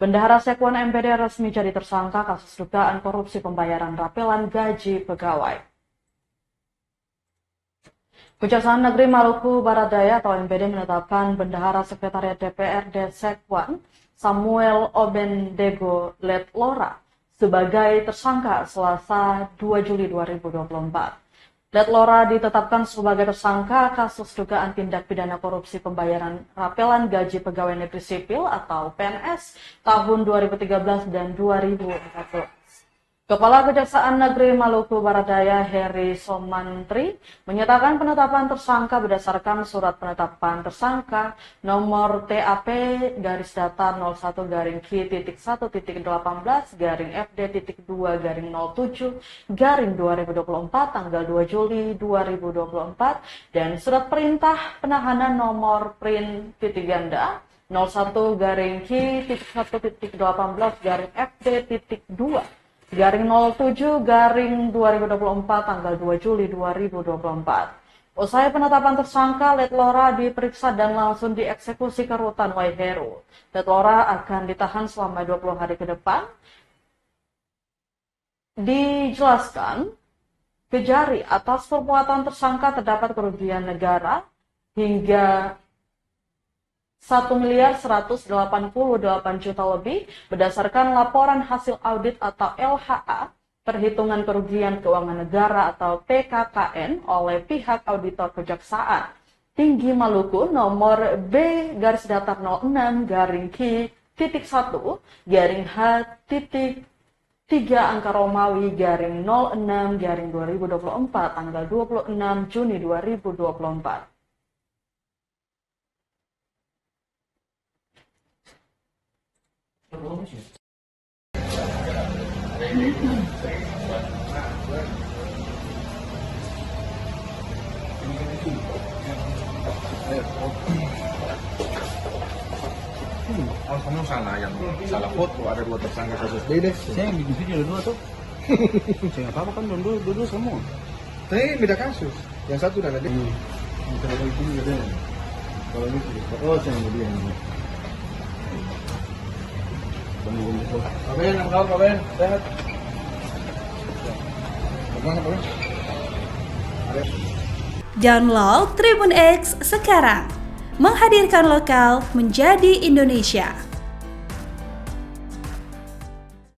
Bendahara Sekwan MPD resmi jadi tersangka kasus dugaan korupsi pembayaran rapelan gaji pegawai. Kejaksaan Negeri Maluku Barat Daya atau MPD menetapkan Bendahara Sekretariat DPRD Sekwan Samuel Obendego Letlora sebagai tersangka Selasa 2 Juli 2024. Letlora ditetapkan sebagai tersangka kasus dugaan tindak pidana korupsi pembayaran rapelan gaji pegawai negeri sipil atau PNS tahun 2013 dan 2014. Kepala Kejaksaan Negeri Maluku Barat Daya Heri Somantri menyatakan penetapan tersangka berdasarkan surat penetapan tersangka nomor TAP garis datar 01-Q.1.FD.2-07-2024 tanggal 2 Juli 2024 dan surat perintah penahanan nomor print titik ganda 01-Q.1.18-FD.2 07-2024 tanggal 2 Juli 2024. Usai penetapan tersangka, Letlora diperiksa dan langsung dieksekusi ke rutan Waiheru. Letlora akan ditahan selama 20 hari ke depan. Dijelaskan, Kejari atas perbuatan tersangka terdapat kerugian negara hingga 1.188 juta lebih berdasarkan laporan hasil audit atau LHA perhitungan kerugian keuangan negara atau PKKN oleh pihak auditor Kejaksaan Tinggi Maluku nomor B-H-H-3 tanggal 26 Juni 2024. Oh, kamu salah salah foto, ada 2 tersangka kasus Dedes. Saya yang bikin video ada 2 tuh. Saya nggak apa-apa kan dua semua. Tapi beda kasus. Yang satu udah ada dia. Kalau itu ada. Kalau ini oh saya yang dia ini. Kaben, apa kaben? Sehat. Bagaimana kaben? Download Tribun X sekarang, menghadirkan lokal menjadi Indonesia.